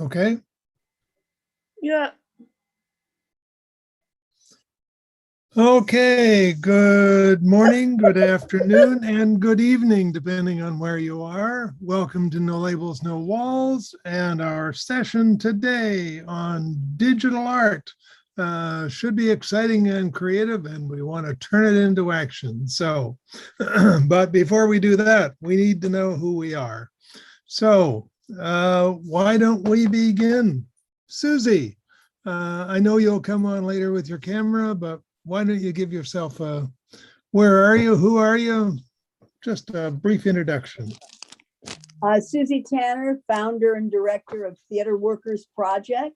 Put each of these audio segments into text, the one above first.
Okay. Yeah. Okay, good morning, good afternoon, and good evening, depending on where you are. Welcome to No Labels, No Walls, and our session today on digital art. Should be exciting and creative, and we want to turn it into action. So, but before we do that, we need to know who we are. So, why don't we begin? Susie, I know you'll come on later with your camera, but why don't you give yourself a, where are you, who are you? Just a brief introduction. Susie Tanner, founder and director of Theater Workers Project.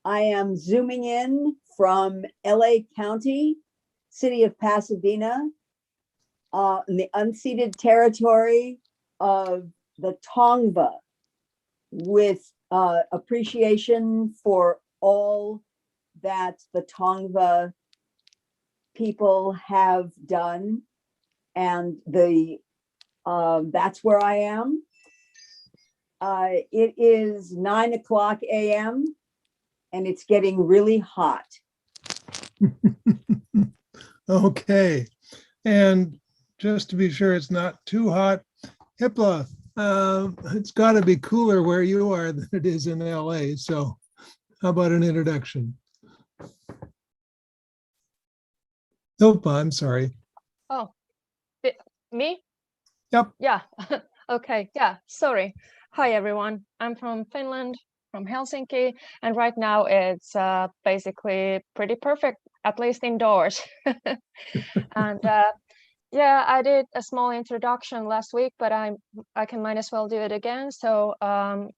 I am zooming in from LA County, city of Pasadena, in the unceded territory of the Tongva, with appreciation for all that the Tongva people have done, and that's where I am. It is 9:00 a.m. and it's getting really hot. Okay, and just to be sure it's not too hot, Hipla, it's got to be cooler where you are than it is in LA. So how about an introduction? Nope, I'm sorry. Oh, me? Yep. Yeah. Okay. Yeah. Sorry. Hi, everyone. I'm from Finland, from Helsinki, and right now it's basically pretty perfect, at least indoors. And yeah, I did a small introduction last week, but I can might as well do it again. So I'm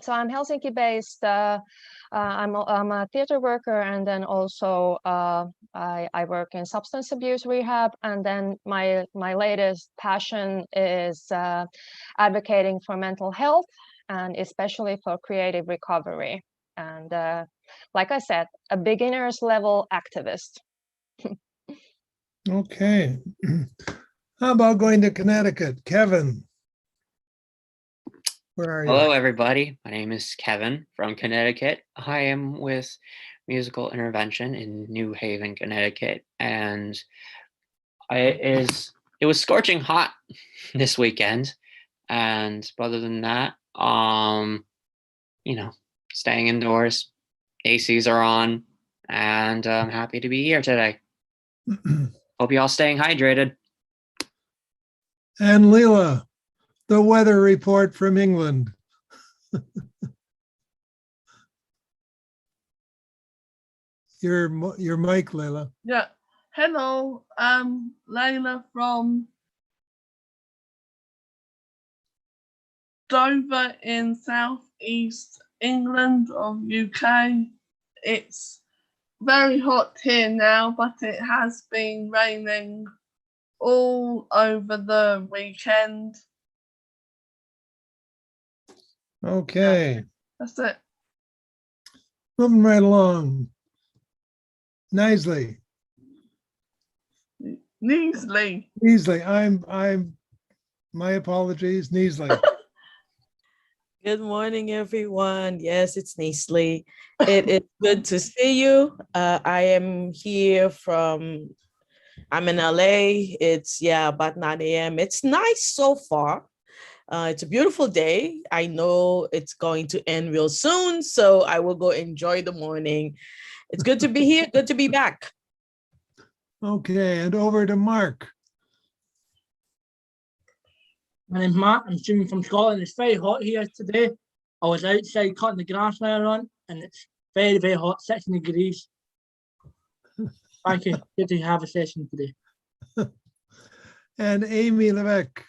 Helsinki based. I'm a theater worker, and then also I work in substance abuse rehab. And then my latest passion is advocating for mental health, and especially for creative recovery. And like I said, a beginner's level activist. Okay. How about going to Connecticut? Kevin, where are you? Hello, everybody. My name is Kevin from Connecticut. I am with Musical Intervention in New Haven, Connecticut, and it was scorching hot this weekend. And other than that, staying indoors, ACs are on, and I'm happy to be here today. Hope you all staying hydrated. And Leela, the weather report from England. Your mic, Leila. Yeah. Hello, I'm Layla from Dover in southeast England of UK. It's very hot here now, but it has been raining all over the weekend. Okay. That's it. Moving right along. Nisley. Neasley. I'm my apologies, Neasley. Good morning, everyone. Yes, it's Neasley. It is good to see you. I am here I'm in LA. It's about 9 a.m. It's nice so far. It's a beautiful day. I know it's going to end real soon, so I will go enjoy the morning. It's good to be here. Good to be back. Okay, and over to Mark. My name's Mark. I'm streaming from Scotland. It's very hot here today. I was outside cutting the grass earlier on, and it's very, very hot, 16 degrees. Thank you. Good to have a session today. And Amy Levesque.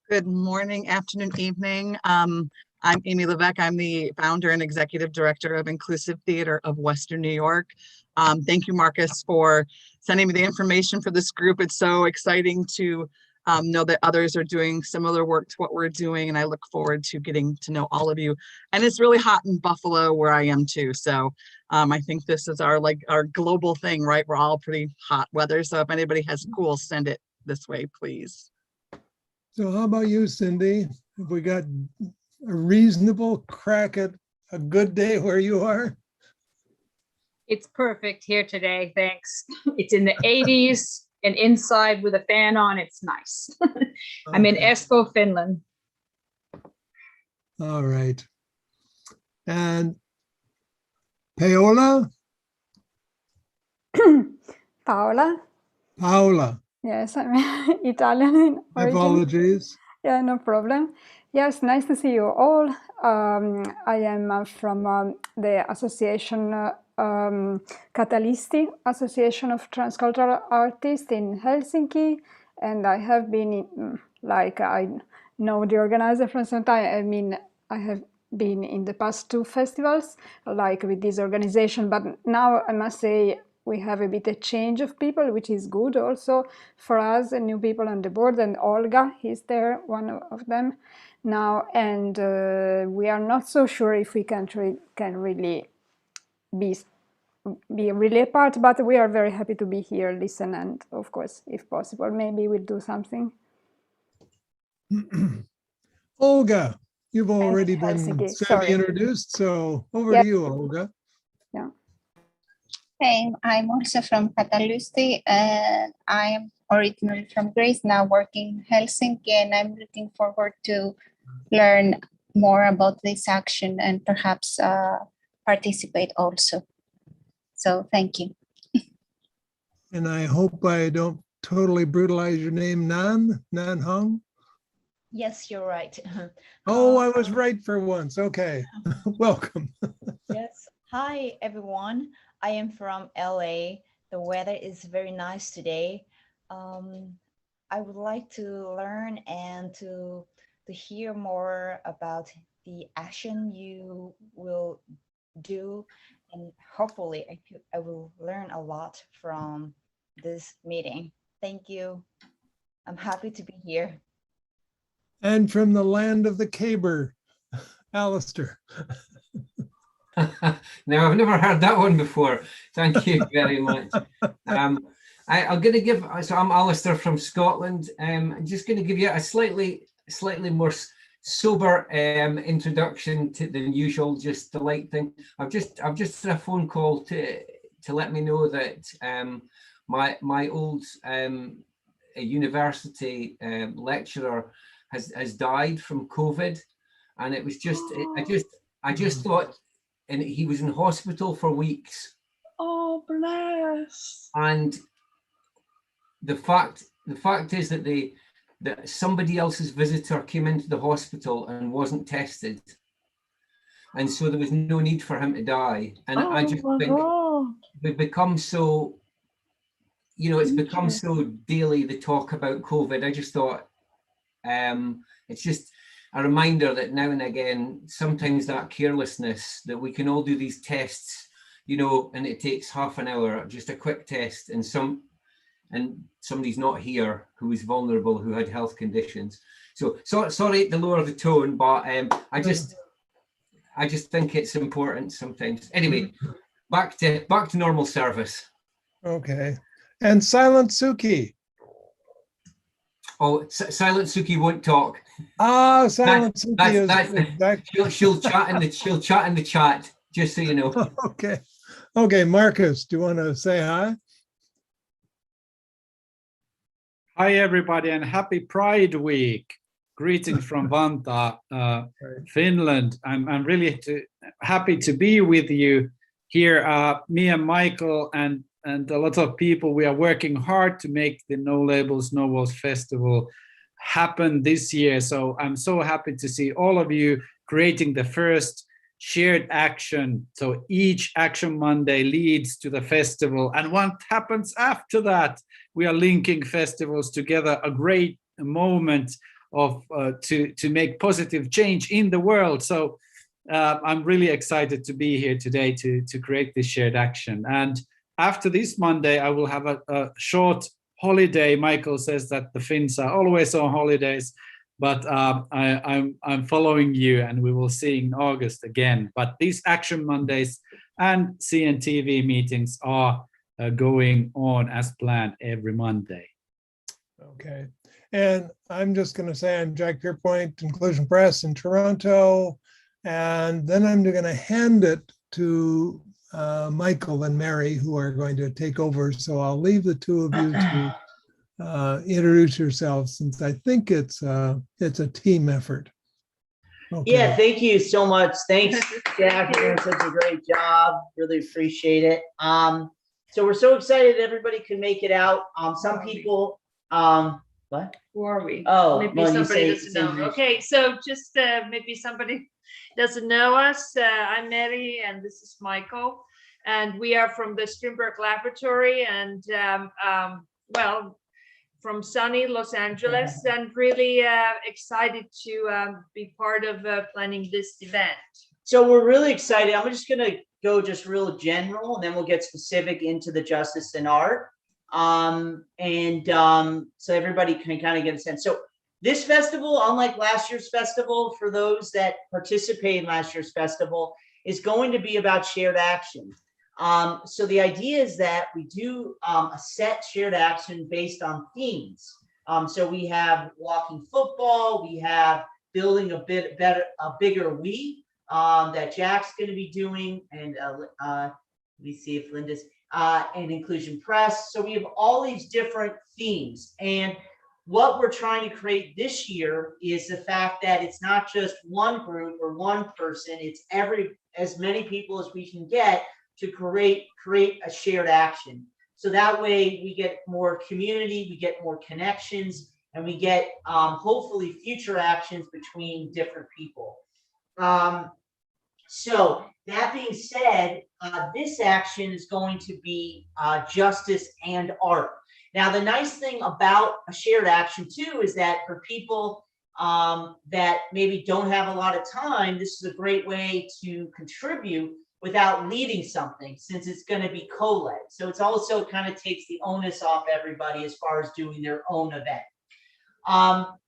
Good morning, afternoon, evening. I'm Amy Levesque. I'm the founder and executive director of Inclusive Theater of Western New York. Thank you, Marcus, for sending me the information for this group. It's so exciting to know that others are doing similar work to what we're doing, and I look forward to getting to know all of you. And it's really hot in Buffalo where I am too. So I think this is our global thing, right? We're all pretty hot weather. So if anybody has cool, send it this way, please. So how about you, Cindy? Have we got a reasonable crack at a good day where you are? It's perfect here today, thanks. It's in the 80s and inside with a fan on, it's nice. I'm in Okay. Espoo, Finland. All right. And Paola? Paola. Paola, Yes, I'm Italian in origin. apologies. Yeah, no problem. Yes, nice to see you all. I am from the association Catalysti, Association of Transcultural Artists in Helsinki, and I have been in, like, I know the organizer from some time. I mean, I have been in the past 2 festivals, like with this organization, but now I must say we have a bit of change of people, which is good also for us, and new people on the board, and Olga is there, one of them now, and we are not so sure if we can really be really a part, but we are very happy to be here, listen, and of course, if possible, maybe we'll do something. Olga, you've already been Helsinki, semi sorry. introduced, so over Yeah. to you, Olga. Yeah. Hey, I'm also from Catalysti, and I'm originally from Greece, now working in Helsinki, and I'm looking forward to learn more about this action and perhaps participate also. So thank you. And I hope I don't totally brutalize your name, Nan Hong. Yes, you're right. Oh, I was right for once. Okay, welcome. Yes. Hi, everyone. I am from LA. The weather is very nice today. I would like to learn and to hear more about the action you will do, and hopefully I will learn a lot from this meeting. Thank you. I'm happy to be here. And from the land of the caber, Alistair. Now, I've never heard that one before. Thank you very much. I'm going to give, so I'm Alistair from Scotland. I'm just going to give you a slightly more sober introduction than usual, just the light thing. I've just had a phone call to let me know that my old university lecturer has died from COVID, and it was just I just thought, and he was in hospital for weeks. Oh, bless. And the fact is that somebody else's visitor came into the hospital and wasn't tested, and so there was no need for him to die. And I just think we've become so, it's become so daily, the talk about COVID. I just thought it's just a reminder that now and again, sometimes that carelessness, that we can all do these tests, and it takes half an hour, just a quick test, and somebody's not here who is vulnerable, who had health conditions. So sorry to lower the tone, but I just think it's important sometimes. Anyway, back to normal service. Okay. And Silent Suki. Oh, Silent Suki won't talk. Ah, Silent Suki is back. She'll chat in the chat, just so you know. Okay. Okay, Marcus, do you want to say hi? Hi, everybody, and happy Pride Week. Greetings from Vantaa, Finland. I'm really happy to be with you here. Me and Michael and a lot of people, we are working hard to make the No Labels, No Walls Festival happen this year. So I'm so happy to see all of you creating the first shared action. So each Action Monday leads to the festival. And what happens after that? We are linking festivals together, a great moment of to make positive change in the world. So I'm really excited to be here today to create this shared action. And after this Monday, I will have a short holiday. Michael says that the Finns are always on holidays, but I'm following you, and we will see in August again. But these Action Mondays and CNTV meetings are going on as planned every Monday. Okay. And I'm just going to say I'm Jack Pierpoint, Inclusion Press in Toronto. And then I'm going to hand it to Michael and Mary, who are going to take over. So I'll leave the two of you to introduce yourselves, since I think it's a team effort. Okay. Yeah, thank you so much. Thanks, Jack, for doing such a great job. Really appreciate it. So we're so excited everybody could make it out. Some people, what? Who are we? Oh, maybe well, you somebody say- doesn't know. Okay, so just maybe somebody doesn't know us. I'm Mary, and this is Michael, and we are from the Strindberg Laboratory, and well, from sunny Los Angeles, and really excited to be part of planning this event. So we're really excited. I'm just going to go just real general, and then we'll get specific into the justice and art. So everybody can kind of get a sense. So this festival, unlike last year's festival, for those that participate in last year's festival, is going to be about shared action. So the idea is that we do a set shared action based on themes. So we have walking football, we have building a bigger we that Jack's going to be doing, and let me see if Linda's and Inclusion Press. So we have all these different themes, and what we're trying to create this year is the fact that it's not just one group or one person, it's as many people as we can get to create a shared action. So that way we get more community, we get more connections, and we get hopefully future actions between different people. So that being said, this action is going to be justice and art. Now, the nice thing about a shared action too is that for people that maybe don't have a lot of time, this is a great way to contribute without leading something, since it's going to be co-led. So it's also kind of takes the onus off everybody as far as doing their own event.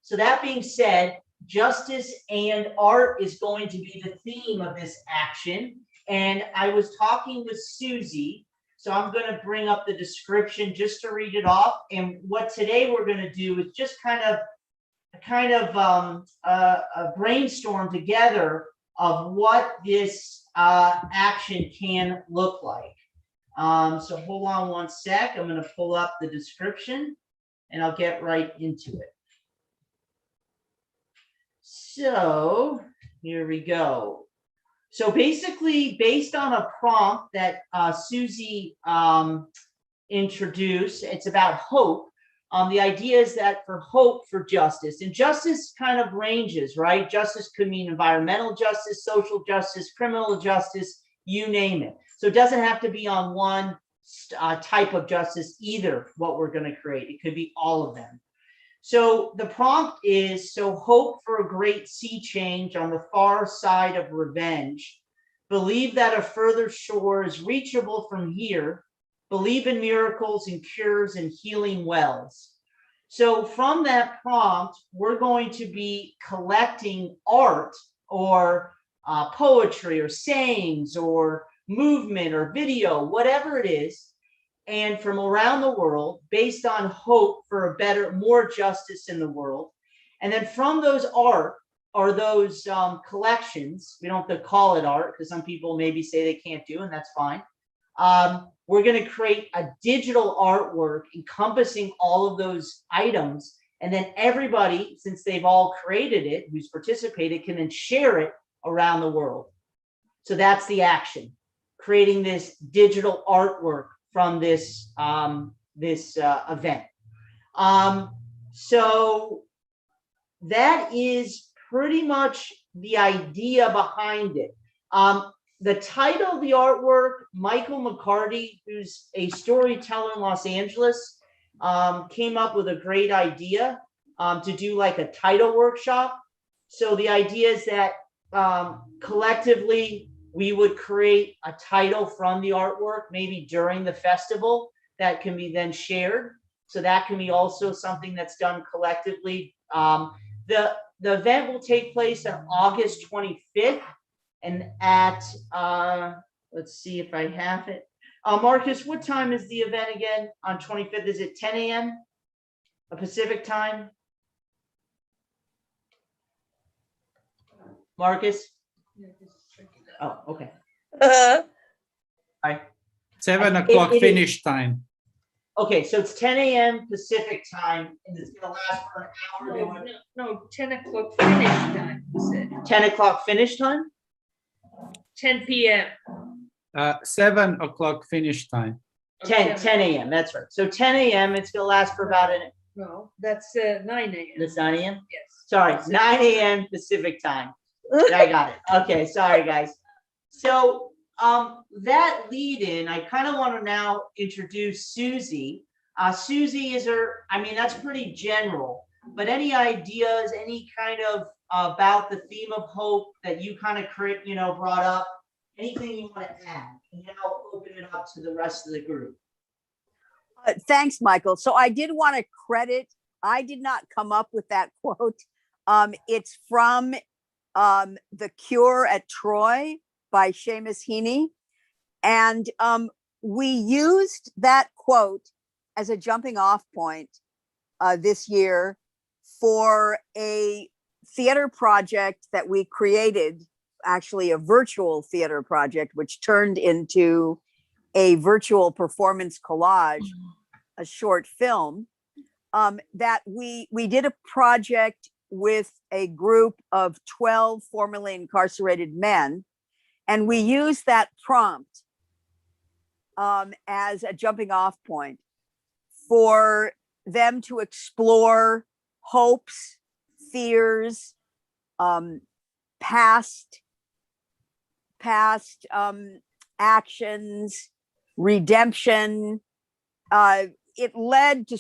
So that being said, justice and art is going to be the theme of this action. And I was talking with Susie, so I'm going to bring up the description just to read it off. And what today we're going to do is just kind of a brainstorm together of what this action can look like. So hold on one sec. I'm going to pull up the description and I'll get right into it. So here we go. So basically, based on a prompt that Susie introduced, it's about hope. The idea is that for hope for justice, and justice kind of ranges, right? Justice could mean environmental justice, social justice, criminal justice, you name it. So it doesn't have to be on one type of justice either, what we're going to create. It could be all of them. So the prompt is, so hope for a great sea change on the far side of revenge. Believe that a further shore is reachable from here. Believe in miracles and cures and healing wells. So from that prompt, we're going to be collecting art or poetry or sayings or movement or video, whatever it is, and from around the world based on hope for a better, more justice in the world. And then from those art or those collections, we don't have to call it art because some people maybe say they can't do, and that's fine. We're going to create a digital artwork encompassing all of those items. And then everybody, since they've all created it, who's participated, can then share it around the world. So that's the action, creating this digital artwork from this, event. So that is pretty much the idea behind it. The title of the artwork, Michael McCarty, who's a storyteller in Los Angeles, came up with a great idea to do like a title workshop. So the idea is that collectively, we would create a title from the artwork, maybe during the festival, that can be then shared. So that can be also something that's done collectively. The event will take place on August 25th. And at, let's see if I have it. Marcus, what time is the event again on 25th? Is it 10 a.m. Pacific time? Marcus? Oh, okay. Hi. 7 o'clock It is. finish time. Okay, so it's 10 a.m. Pacific time, and it's gonna last for an hour. No, 10 o'clock finish time, you said. 10 o'clock finish time? 10 p.m. 7 o'clock finish time. 10 a.m. That's right. So 10 a.m. It's gonna last for about an. No, that's 9 a.m. That's 9 a.m. Yes. Sorry, 9 a.m. Pacific time. I got it. Okay, sorry guys. So that lead in, I kind of want to now introduce Susie. Susie is that's pretty general, but any ideas, any kind of about the theme of hope that you kind of brought up, anything you want to add, and then I'll open it up to the rest of the group. Thanks, Michael. So I did want to credit, I did not come up with that quote. It's from The Cure at Troy by Seamus Heaney. And we used that quote as a jumping off point this year for a theater project that we created, actually a virtual theater project, which turned into a virtual performance collage, a short film, that we did a project with a group of 12 formerly incarcerated men. And we used that prompt as a jumping off point for them to explore hopes, fears, past actions, redemption. It led to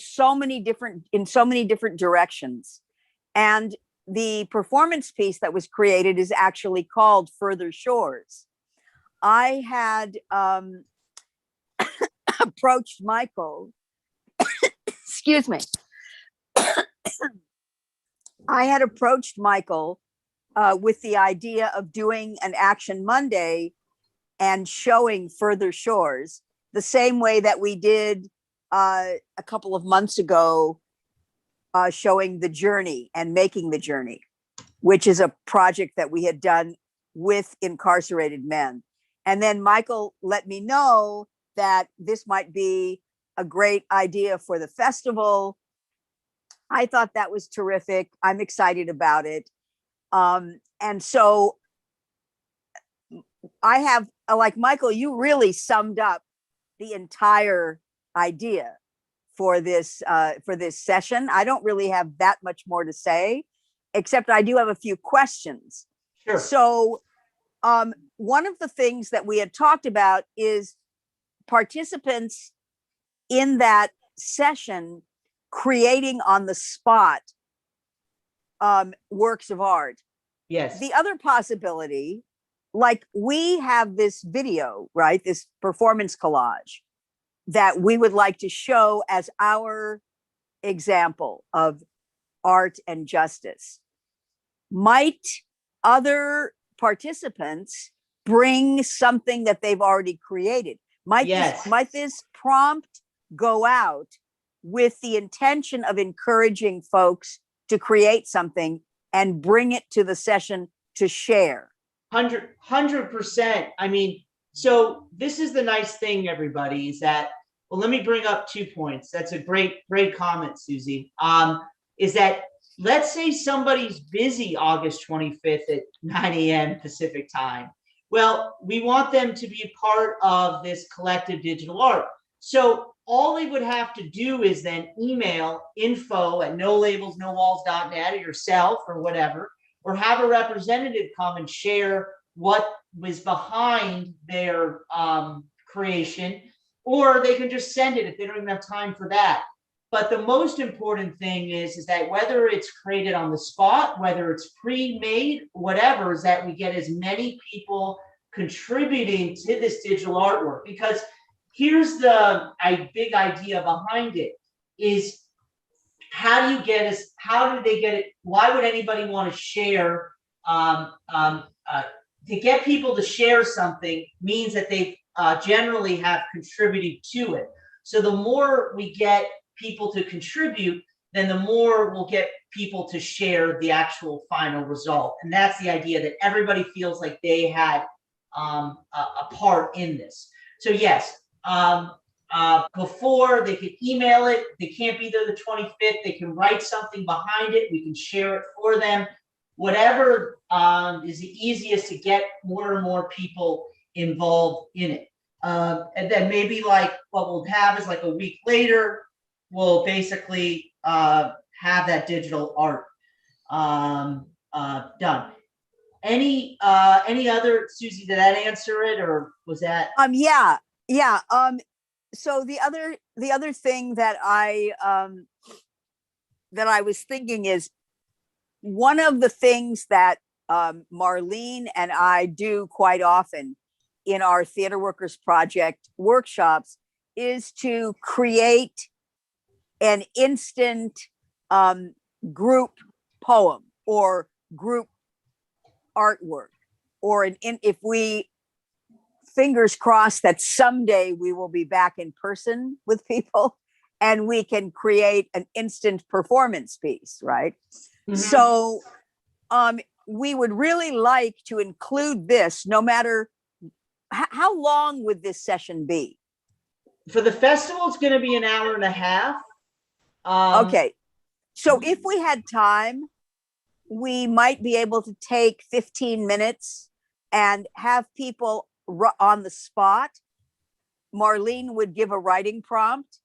in so many different directions. And the performance piece that was created is actually called Further Shores. I had approached Michael, excuse me. I had approached Michael with the idea of doing an Action Monday and showing Further Shores the same way that we did a couple of months ago, showing The Journey and Making the Journey, which is a project that we had done with incarcerated men. And then Michael let me know that this might be a great idea for the festival. I thought that was terrific. I'm excited about it. And so I have, like Michael, you really summed up the entire idea for this session. I don't really have that much more to say, except I do have a few questions. Sure. So one of the things that we had talked about is participants in that session creating on the spot works of art. Yes. The other possibility, like we have this video, right? This performance collage that we would like to show as our example of art and justice. Might other participants bring something that they've already created? Might this prompt go out with the intention of encouraging folks to create something and bring it to the session to share? 100%. I mean, so this is the nice thing, everybody, is that, well, let me bring up 2 points. That's a great comment, Susie. Is that, let's say somebody's busy August 25th at 9 a.m. Pacific time. Well, we want them to be a part of this collective digital art. So all they would have to do is then email info@nolabelsnowalls.net, or yourself or whatever, or have a representative come and share what was behind their creation, or they can just send it if they don't even have time for that. But the most important thing is that whether it's created on the spot, whether it's pre-made, whatever, is that we get as many people contributing to this digital artwork. Because here's the big idea behind it is, how do they get it? Why would anybody want to share? To get people to share something means that they generally have contributed to it. So the more we get people to contribute, then the more we'll get people to share the actual final result. And that's the idea, that everybody feels like they had a part in this. So yes, before they could email it, they can't be there the 25th, they can write something behind it, we can share it for them. Whatever is the easiest to get more and more people involved in it. And then maybe like what we'll have is like a week later, we'll basically have that digital art done. Any other, Susie, did that answer it, or was that? Yeah. So the other thing that I was thinking is, one of the things that Marlene and I do quite often in our Theater Workers Project workshops is to create an instant group poem or group artwork, or if we, fingers crossed that someday we will be back in person with people and we can create an instant performance piece, right? Mm-hmm. So we would really like to include this, no matter how long would this session be? For the festival, it's going to be an hour and a half. Okay. So if we had time, we might be able to take 15 minutes and have people on the spot. Marlene would give a writing prompt,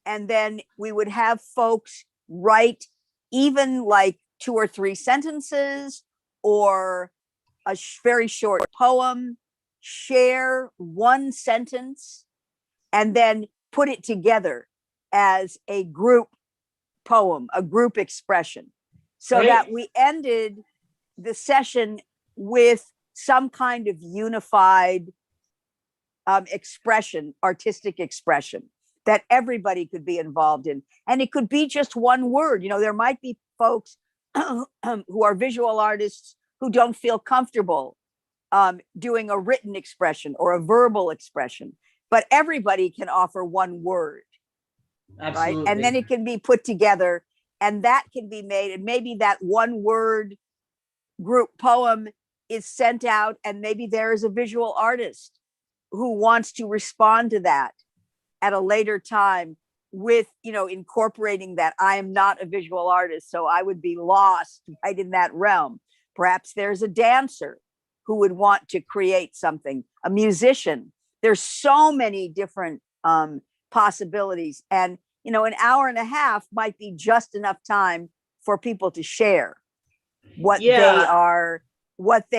and then we would have folks write even like 2 or 3 sentences or a very short poem, share one sentence, and then put it together as a group poem, a group expression, so that we ended the session with some kind of unified expression, artistic expression that everybody could be involved in. And it could be just one word. You know, there might be folks who are visual artists who don't feel comfortable doing a written expression or a verbal expression, but everybody can offer one word. Absolutely. Right? And then it can be put together, and that can be made, and maybe that one word group poem is sent out, and maybe there is a visual artist who wants to respond to that at a later time with, you know, incorporating that. I am not a visual artist, so I would be lost right in that realm. Perhaps there's a dancer who would want to create something, a musician. There's so many different possibilities, and you know, an hour and a half might be just enough time for people to share what they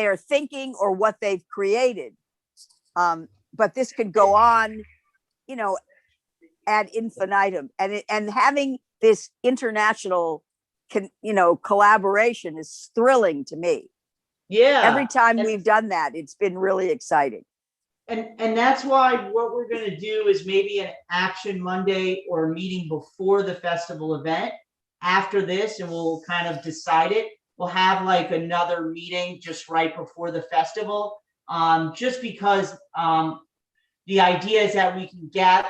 are thinking or what they've created. But this could go on, you know, ad infinitum, and having this international, collaboration is thrilling to me. Yeah. Every time we've done that, it's been really exciting. And that's why what we're going to do is maybe an Action Monday or a meeting before the festival event after this, and we'll kind of decide it. We'll have like another meeting just right before the festival, just because the idea is that we can get,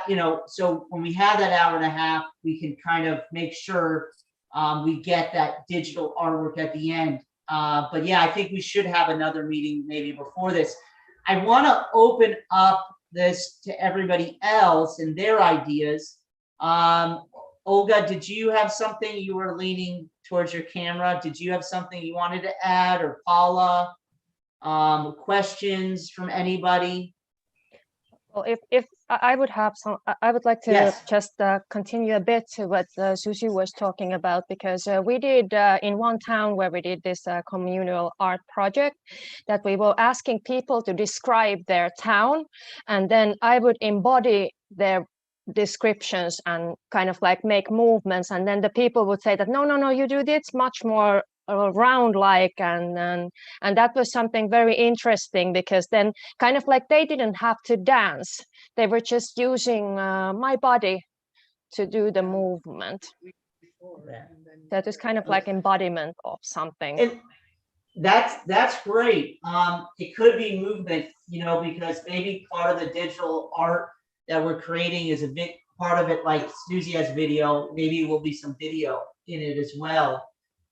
so when we have that hour and a half, we can kind of make sure we get that digital artwork at the end. But yeah, I think we should have another meeting maybe before this. I want to open up this to everybody else and their ideas. Olga, did you have something? You were leaning towards your camera. Did you have something you wanted to add, or Paula? Questions from anybody? Well, if I would have some, I would like to just continue a bit to what Susie was talking about, because we did in one town where we did this communal art project, that we were asking people to describe their town, and then I would embody their descriptions and kind of like make movements, and then the people would say that no, you do this much more round like, and that was something very interesting, because then kind of like they didn't have to dance, they were just using my body to do the movement. That is kind of like embodiment of something. And that's great. It could be movement, because maybe part of the digital art that we're creating is a big part of it, like Susie has video, maybe it will be some video in it as well.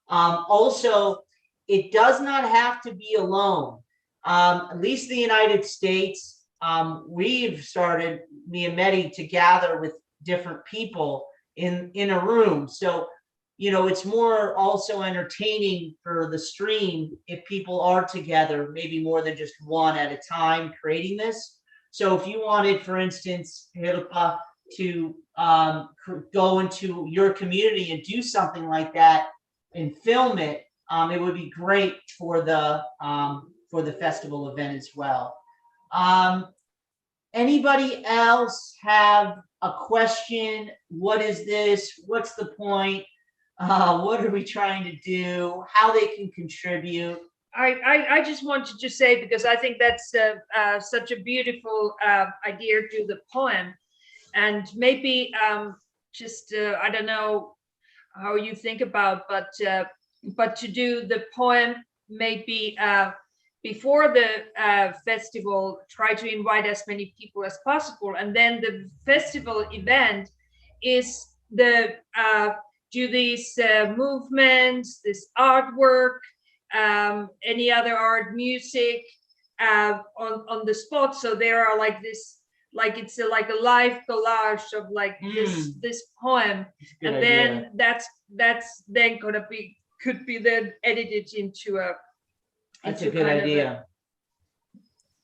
Also, it does not have to be alone. At least in the United States, we've started, me and Mehdi, to gather with different people in a room. So, you know, it's more also entertaining for the stream if people are together, maybe more than just one at a time creating this. So if you wanted, for instance, Hirpa, to go into your community and do something like that and film it, it would be great for the festival event as well. Anybody else have a question? What is this? What's the point? What are we trying to do? How they can contribute? I just want to just say, because I think that's such a beautiful idea to the poem, and maybe just I don't know how you think about, but to do the poem maybe before the festival, try to invite as many people as possible, and then the festival event is the do these movements, this artwork, any other art, music on the spot. So there are like this, like it's like a live collage of like this poem, and then that's then could be then edited into a. That's a good idea.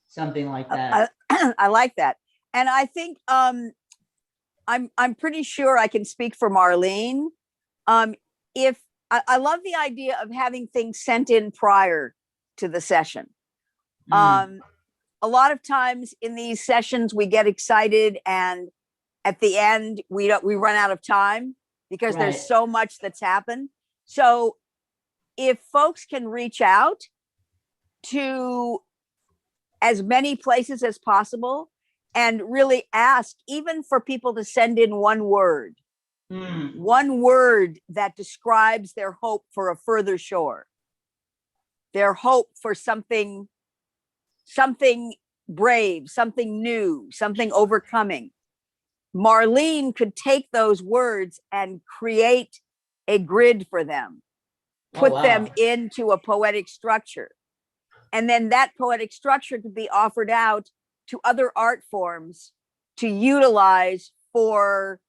Something like that. I like that, and I think I'm pretty sure I can speak for Marlene. If I love the idea of having things sent in prior to the session. A lot of times in these sessions we get excited, and at the end we run out of time because there's so much that's happened. So if folks can reach out to as many places as possible and really ask, even for people to send in one word that describes their hope for a further shore, their hope for something brave, something new, something overcoming. Marlene could take those words and create a grid for them, put them into a poetic structure. And then that poetic structure could be offered out to other art forms to utilize for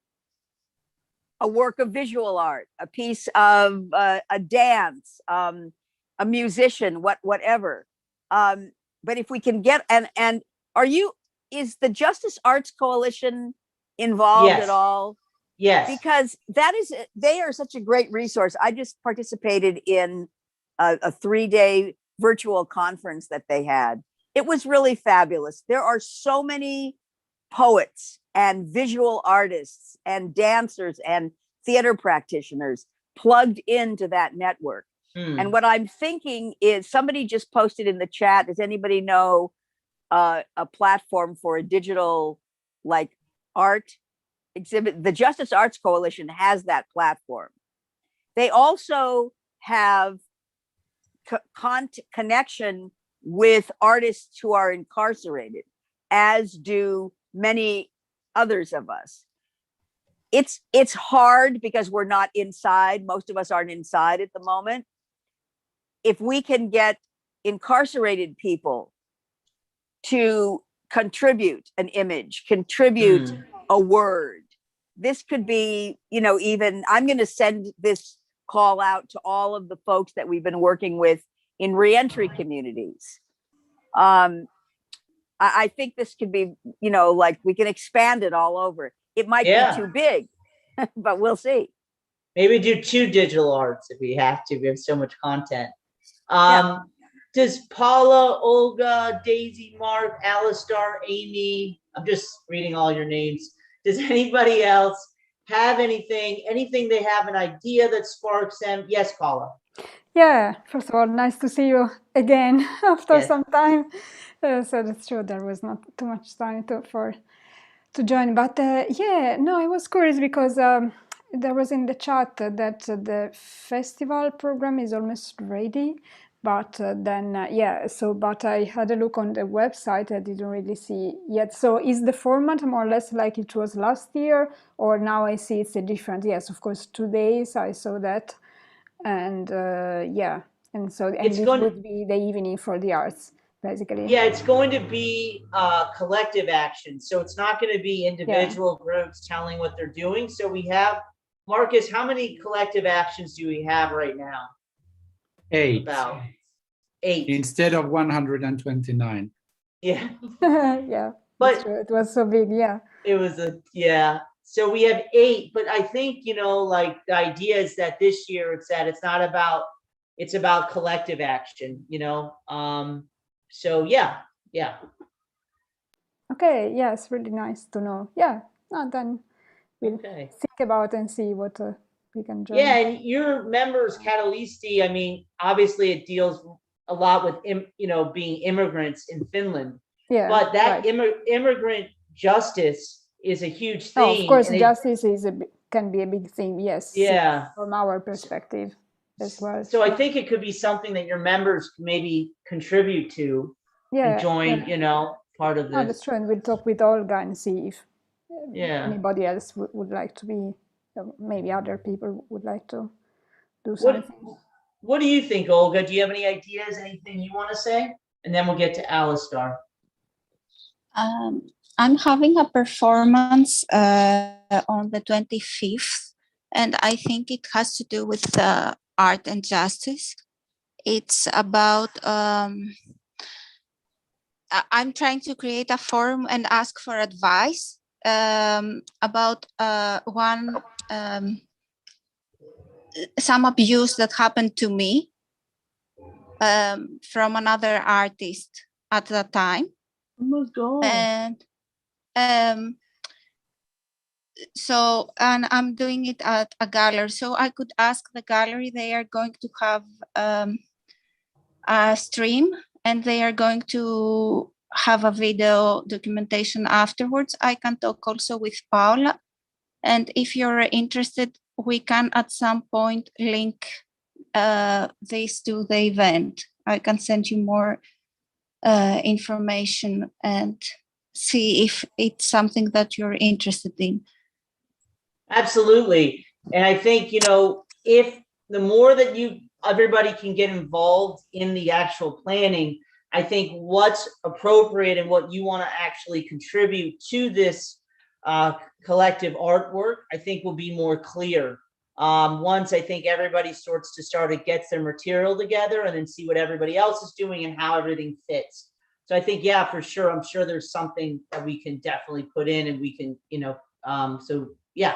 a work of visual art, a piece of a dance, a musician, whatever. But if we can get, and is the Justice Arts Coalition involved at all? Yes. Because they are such a great resource. I just participated in a 3-day virtual conference that they had. It was really fabulous. There are so many poets and visual artists and dancers and theater practitioners plugged into that network. And what I'm thinking is, somebody just posted in the chat, does anybody know a platform for a digital like art exhibit? The Justice Arts Coalition has that platform. They also have connection with artists who are incarcerated, as do many others of us. It's hard because we're not inside. Most of us aren't inside at the moment. If we can get incarcerated people to contribute an image, contribute a word, this could be, even, I'm going to send this call out to all of the folks that we've been working with in reentry communities. I think this could be, like we can expand it all over. It might be too big, but we'll see. Maybe do 2 digital arts if we have to. We have so much content. Does Paula, Olga, Daisy, Mark, Alistar, Amy, I'm just reading all your names. Does anybody else have anything they have an idea that sparks them? Yes, Paula. Yeah, first of all, nice to see you again after some time. So that's true, there was not too much time to join. But I was curious because there was in the chat that the festival program is almost ready, but then yeah, so but I had a look on the website. I didn't really see yet. So is the format more or less like it was last year, or now I see it's a different? Yes, of course, 2 days I saw that, and yeah, and so and It's it going to, would be the evening for the arts, basically. yeah, it's going to be collective action. So it's not going to be individual groups telling what they're doing. So we have, Marcus, how many collective actions do we have right now? 8. About 8. Instead of 129. Yeah. Yeah, but true. It was so big. Yeah. It was yeah. So we have 8, but I think, you know, like the idea is that this year it's not about, it's about collective action, you know? So yeah. Okay. Yeah, it's really nice to know. Yeah. And then we'll think about and see what we can join. Yeah, and your members, Catalisti, I mean, obviously it deals a lot with, you know, being immigrants in Finland. Yeah, but that right. immigrant justice is a huge thing. Oh, of course, justice is can be a big thing. Yes. Yeah. From our perspective as well. So I think it could be something that your members maybe contribute to. Yeah. And join, you know, part of this. Oh, that's true. And we'll talk with Olga and see if anybody else would like to be. Maybe other people would like to do something. What do you think, Olga? Do you have any ideas? Anything you want to say? And then we'll get to Alistar. I'm having a performance on the 25th, and I think it has to do with art and justice. It's about, I'm trying to create a forum and ask for advice about some abuse that happened to me from another artist at that time. Oh my God. And so, and I'm doing it at a gallery. So I could ask the gallery, they are going to have a stream and they are going to have a video documentation afterwards. I can talk also with Paula. And if you're interested, we can at some point link this to the event. I can send you more information and see if it's something that you're interested in. Absolutely. And I think, you know, if the more that everybody can get involved in the actual planning, I think what's appropriate and what you want to actually contribute to this collective artwork, I think will be more clear. Once I think everybody gets their material together and then see what everybody else is doing and how everything fits. So I think, yeah, for sure. I'm sure there's something that we can definitely put in and we can, you know, so yeah.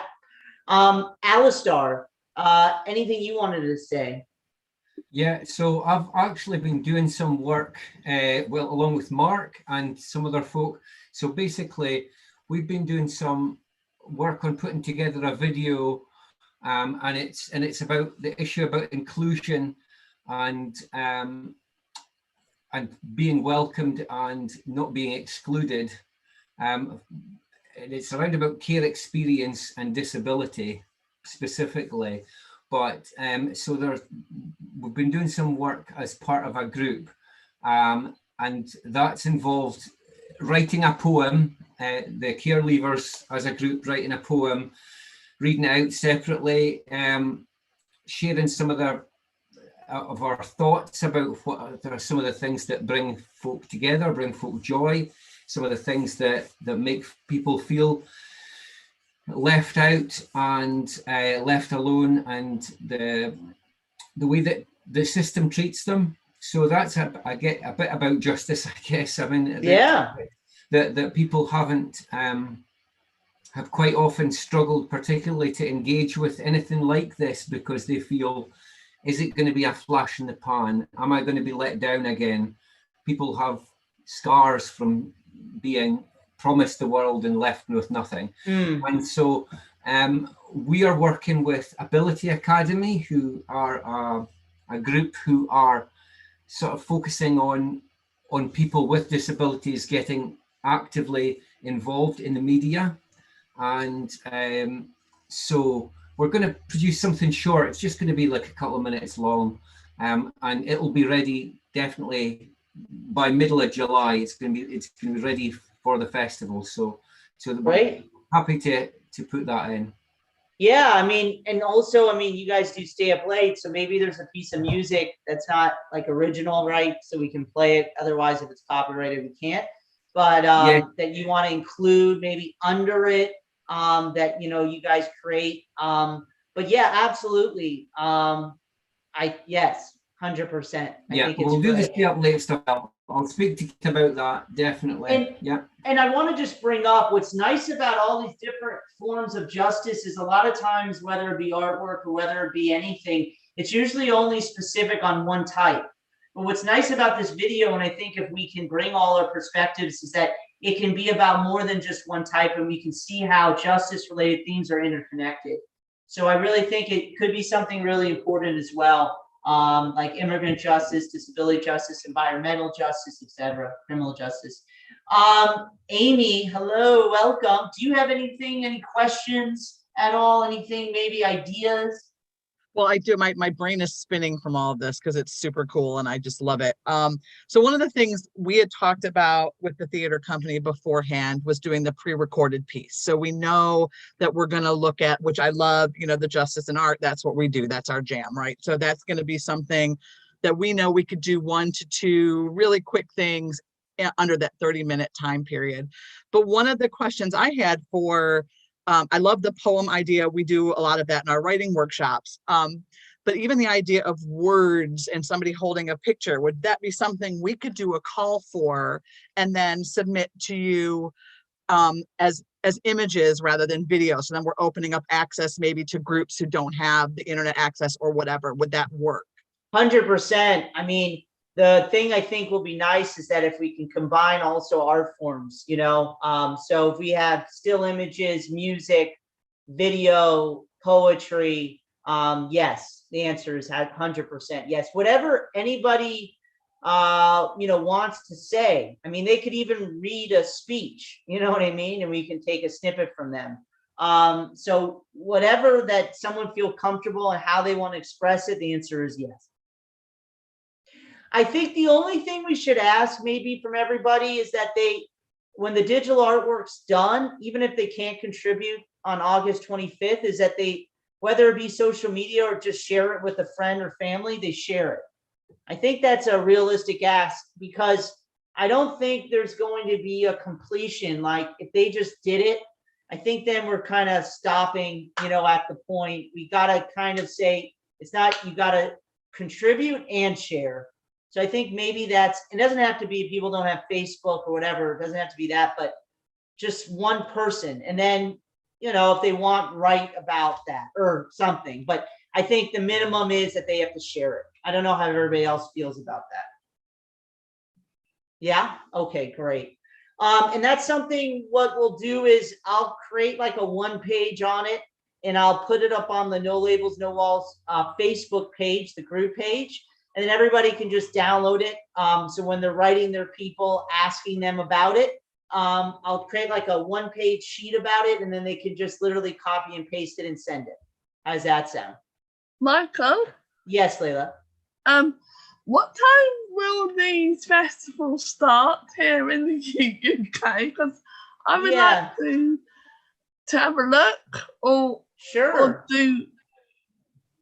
Alistar, anything you wanted to say? Yeah, so I've actually been doing some work, well, along with Mark and some other folk. So basically, we've been doing some work on putting together a video, and it's about the issue about inclusion and being welcomed and not being excluded. And it's around about care experience and disability specifically. But so we've been doing some work as part of a group, and that's involved writing a poem, the care leavers as a group writing a poem, reading it out separately, sharing some of our thoughts about what are some of the things that bring folk together, bring folk joy, some of the things that make people feel left out and left alone, and the way that the system treats them. So that's a bit about justice, I guess. I mean, yeah, that people haven't have quite often struggled particularly to engage with anything like this because they feel, is it going to be a flash in the pan? Am I going to be let down again? People have scars from being promised the world and left with nothing. And so we are working with Ability Academy, who are a group who are sort of focusing on people with disabilities getting actively involved in the media. And so we're going to produce something short. It's just going to be like a couple of minutes long. and it'll be ready definitely by middle of July. It's going to be ready for the festival. So Great. Happy to put that in. Yeah, I mean, and also, I mean, you guys do stay up late, so maybe there's a piece of music that's not like original, right? So we can play it. Otherwise, if it's copyrighted, we can't. But Yeah. that you want to include maybe under it, that you guys create. But yeah, absolutely. Yes, 100%. Yeah, I think it's we'll do the great. stay up late stuff. I'll speak to Kit about that, definitely. And I want to just bring up what's nice about all these different forms of justice is a lot of times, whether it be artwork or whether it be anything, it's usually only specific on one type. But what's nice about this video, and I think if we can bring all our perspectives, is that it can be about more than just one type, and we can see how justice related themes are interconnected. So I really think it could be something really important as well. Like immigrant justice, disability justice, environmental justice, etc., criminal justice. Amy, hello, welcome. Do you have anything, any questions at all? Anything, maybe ideas? Well, I do. My brain is spinning from all of this because it's super cool and I just love it. So one of the things we had talked about with the theater company beforehand was doing the pre-recorded piece. So we know that we're going to look at, which I love, the justice and art. That's what we do. That's our jam, right? So that's going to be something that we know we could do 1 to 2 really quick things under that 30-minute time period. But one of the questions I had for I love the poem idea. We do a lot of that in our writing workshops. But even the idea of words and somebody holding a picture, would that be something we could do a call for and then submit to you as images rather than video? So then we're opening up access maybe to groups who don't have the internet access or whatever. Would that work? 100%. I mean, the thing I think will be nice is that if we can combine also art forms, so if we have still images, music, video, poetry, yes, the answer is 100% yes. Whatever anybody, wants to say. I mean, they could even read a speech, you know what I mean? And we can take a snippet from them. So whatever that someone feel comfortable and how they want to express it, the answer is yes. I think the only thing we should ask maybe from everybody is that when the digital artwork's done, even if they can't contribute on August 25th, is that whether it be social media or just share it with a friend or family, they share it. I think that's a realistic ask because I don't think there's going to be a completion. Like if they just did it, I think then we're kind of stopping, at the point. We got to kind of say, it's not, you got to contribute and share. So I think maybe it doesn't have to be, people don't have Facebook or whatever, it doesn't have to be that, but just one person. And then, if they want, write about that or something. But I think the minimum is that they have to share it. I don't know how everybody else feels about that. Yeah? Okay, great. And that's something, what we'll do is I'll create like a 1-page on it and I'll put it up on the No Labels, No Walls Facebook page, the group page. And then everybody can just download it. So when they're writing their people, asking them about it, I'll create like a 1-page sheet about it, and then they can just literally copy and paste it and send it. How does that sound? Michael? Yes, Layla. What time will these festivals start here in the UK? Because I would like to have a look or do.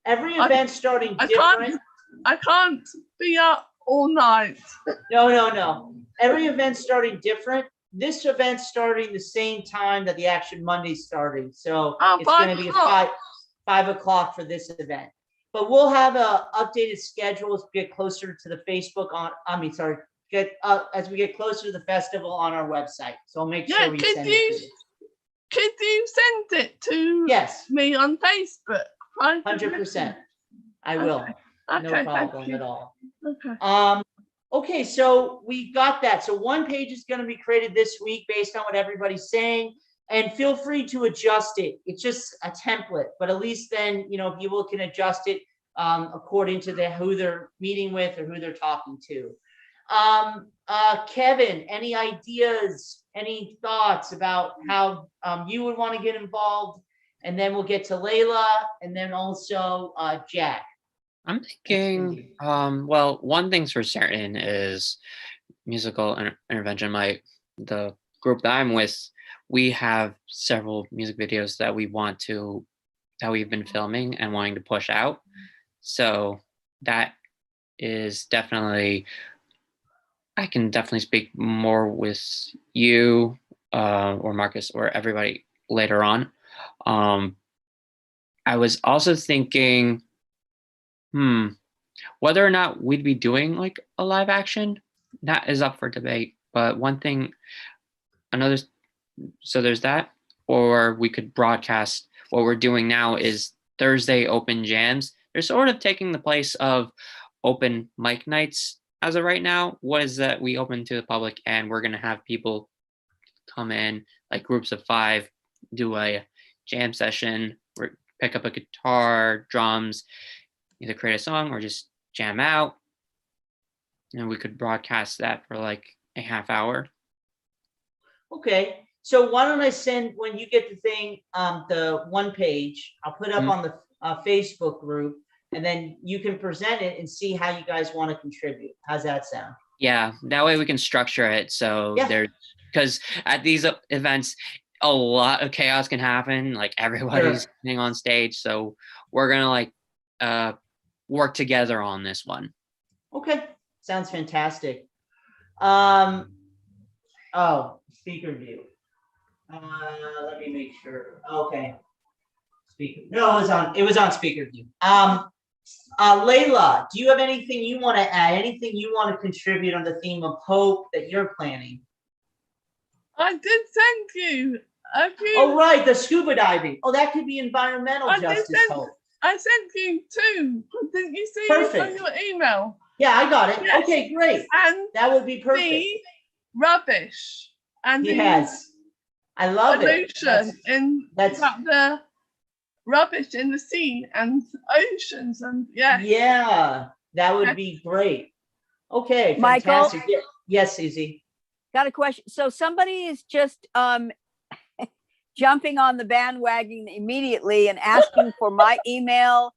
Every event starting different. I can't be up all night. No. Every event starting different. This event starting the same time that the Action Monday starting. So it's going to be 5 o'clock for this event. But we'll have a updated schedule as we get closer to the Facebook as we get closer to the festival on our website. So I'll make sure we send it to you. Could you send it to me on Facebook? 100%. I will. Okay, no problem at all. Okay. Okay, so we got that. So 1 page is going to be created this week based on what everybody's saying. And feel free to adjust it. It's just a template, but at least then, people can adjust it according to who they're meeting with or who they're talking to. Kevin, any ideas, any thoughts about how you would want to get involved? And then we'll get to Layla and then also Jack. I'm thinking, well, one thing's for certain is musical intervention. The group that I'm with, we have several music videos that we've been filming and wanting to push out. So that is definitely, I can definitely speak more with you or Marcus or everybody later on. I was also thinking, whether or not we'd be doing like a live action, that is up for debate. But so there's that, or we could broadcast. What we're doing now is Thursday open jams. They're sort of taking the place of open mic nights as of right now. What is that? We open to the public and we're going to have people come in, like groups of 5, do a jam session, pick up a guitar, drums, either create a song or just jam out. And we could broadcast that for like a half hour. Okay. So why don't I send, when you get the thing, the one page, I'll put up on the Facebook group, and then you can present it and see how you guys want to contribute. How's that sound? Yeah, that way we can structure it. So because at these events, a lot of chaos can happen. Like everybody's sitting on stage. So we're going to work together on this one. Okay. Sounds fantastic. Speaker view. Let me make sure. Okay. Speaker. No, it was on speaker view. Layla, do you have anything you want to add? Anything you want to contribute on the theme of hope that you're planning? I did thank you. Oh, right, the scuba diving. Oh, that could be environmental justice hope. I sent you 2. Didn't you see it on your email? Yeah, I got it. Yes. Okay, great. And that would be perfect. The rubbish and yes, I love it. That's the rubbish in the sea and oceans and yeah, that would be great. Okay, fantastic. Michael? Yes, Susie. Got a question. So somebody is just jumping on the bandwagon immediately and asking for my email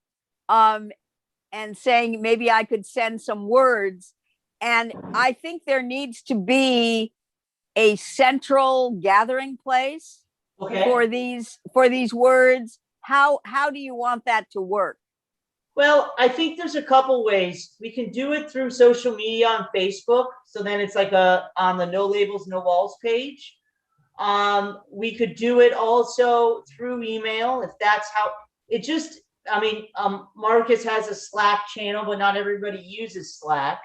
and saying maybe I could send some words. And I think there needs to be a central gathering place for these words. How do you want that to work? Well, I think there's a couple ways. We can do it through social media on Facebook. So then it's like on the No Labels, No Walls page. We could do it also through email if that's how it just, Marcus has a Slack channel, but not everybody uses Slack.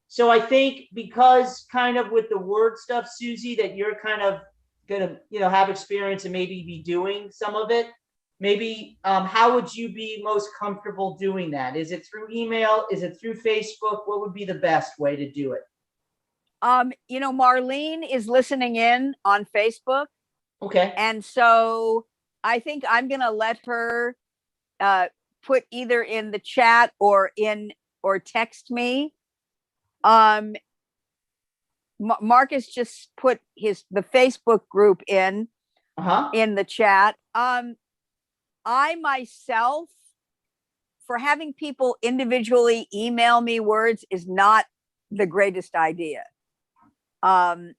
So I think because kind of with the word stuff, Susie, that you're kind of going to, have experience and maybe be doing some of it, maybe how would you be most comfortable doing that? Is it through email? Is it through Facebook? What would be the best way to do it? Marlene is listening in on Facebook. Okay. And so I think I'm going to let her put either in the chat or text me. Marcus just put the Facebook group in the chat. I myself, for having people individually email me words is not the greatest idea. I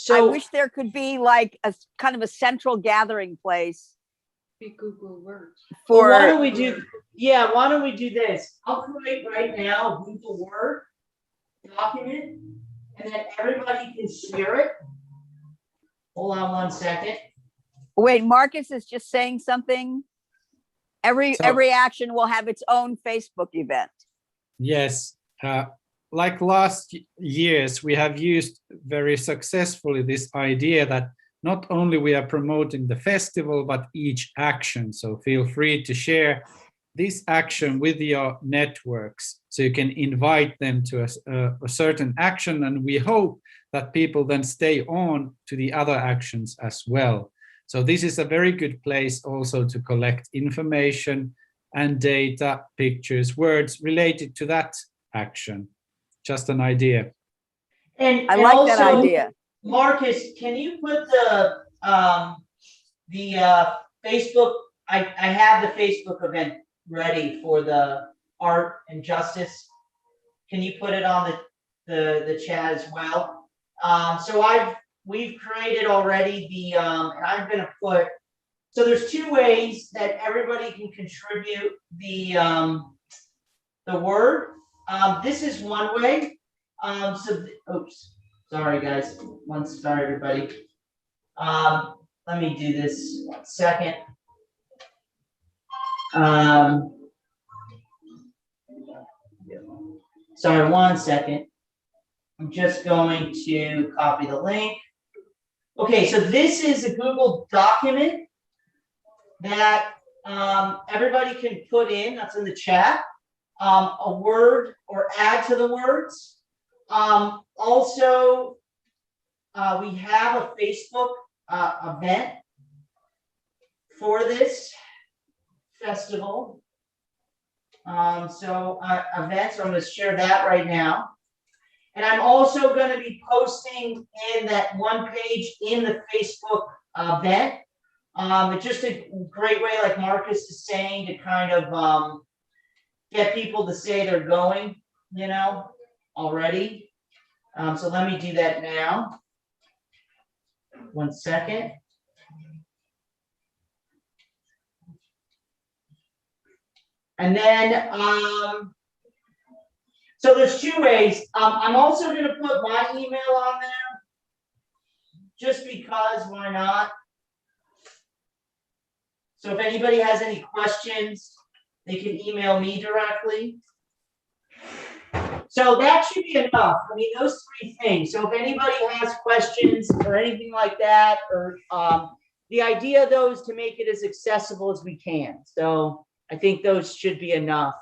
wish there could be like a kind of a central gathering place. Google Words. Why don't we do this? I'll create right now a Google Word document and then everybody can share it. Hold on one second. Wait, Marcus is just saying something. Every action will have its own Facebook event. Yes. Like last years, we have used very successfully this idea that not only we are promoting the festival, but each action. So feel free to share this action with your networks so you can invite them to a certain action. And we hope that people then stay on to the other actions as well. So this is a very good place also to collect information and data, pictures, words related to that action. Just an idea. And I like also, that idea. Marcus, can you put the Facebook? I have the Facebook event ready for the art and justice. Can you put it on the chat as well? So we've created already the, and I'm gonna put, so there's two ways that everybody can contribute the word. This is one way. Oops, sorry guys, sorry everybody. Let me do this 1 second. Sorry, 1 second. I'm just going to copy the link. Okay, so this is a Google document that everybody can put in, that's in the chat, a word or add to the words. Also, we have a Facebook event for this festival. So I'm going to share that right now. And I'm also going to be posting in that one page in the Facebook event. It's just a great way, like Marcus is saying, to kind of get people to say they're going, you know, already. So let me do that now. 1 second. And then, so there's two ways. I'm also going to put my email on there, just because, why not? So if anybody has any questions, they can email me directly. So that should be enough. I mean, those three things. So if anybody has questions or anything like that, or the idea of those to make it as accessible as we can. So I think those should be enough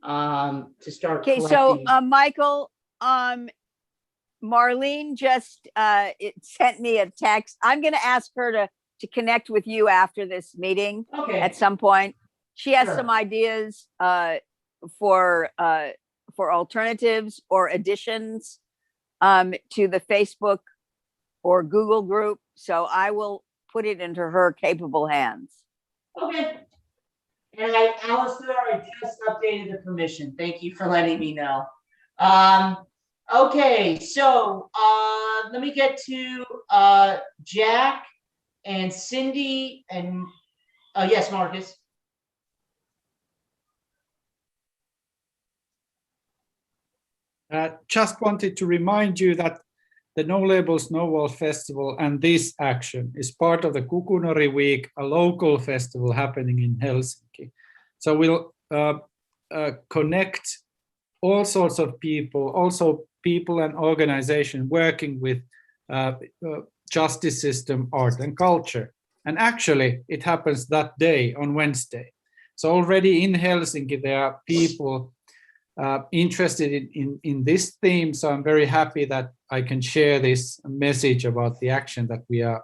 to start. Okay, so Michael, Marlene just sent me a text. I'm going to ask her to connect with you after this meeting at some point. She has some ideas for alternatives or additions to the Facebook or Google group. So I will put it into her capable hands. Okay. And Alistair, I just updated the permission. Thank you for letting me know. Okay, so let me get to Jack and Cindy and yes, Marcus. Just wanted to remind you that the No Labels, No Walls Festival and this action is part of the Kukunori Week, a local festival happening in Helsinki. So we'll connect all sorts of people, also people and organizations working with justice system, art and culture. And actually it happens that day on Wednesday. So already in Helsinki, there are people interested in this theme. So I'm very happy that I can share this message about the action that we are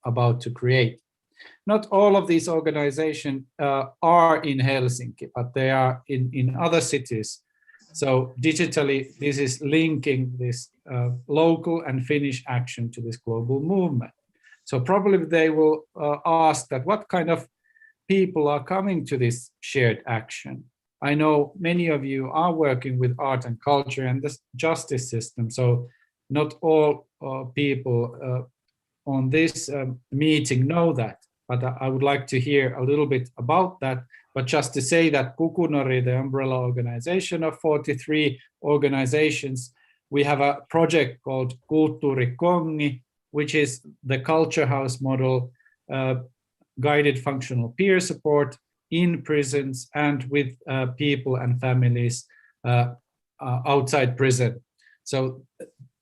about to create. Not all of these organizations are in Helsinki, but they are in other cities. So digitally, this is linking this local and Finnish action to this global movement. So probably they will ask that what kind of people are coming to this shared action. I know many of you are working with art and culture and the justice system, so not all people on this meeting know that, but I would like to hear a little bit about that. But just to say that Kukunori, the umbrella organization of 43 organizations, we have a project called Kulttuuri Kongi, which is the culture house model, guided functional peer support in prisons and with people and families outside prison. So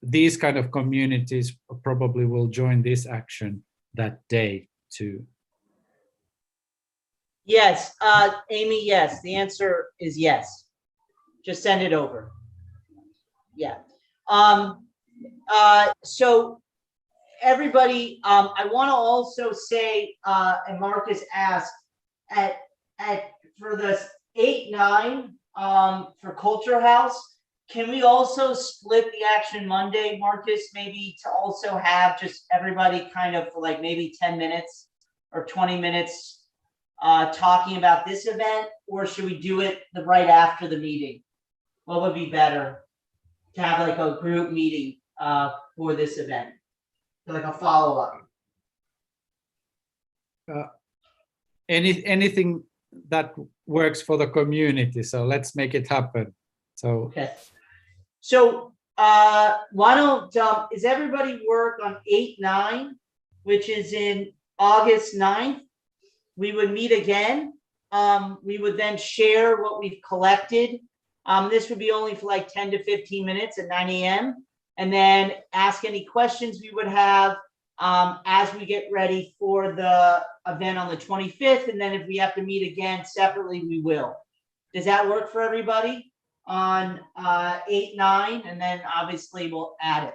these kind of communities probably will join this action that day too. Yes, Amy, yes, the answer is yes. Just send it over. Yeah. So everybody, I want to also say, and Marcus asked, for the 8-9 for Culture House, can we also split the Action Monday, Marcus, maybe to also have just everybody kind of for like maybe 10 minutes or 20 minutes talking about this event, or should we do it right after the meeting? What would be better? To have like a group meeting for this event, like a follow-up. Anything that works for the community. So let's make it happen. So okay. So why don't is everybody work on 8-9, which is in August 9th? We would meet again. We would then share what we've collected. This would be only for like 10 to 15 minutes at 9 a.m. and then ask any questions we would have as we get ready for the event on the 25th. And then if we have to meet again separately, we will. Does that work for everybody on 8-9? And then obviously we'll add it.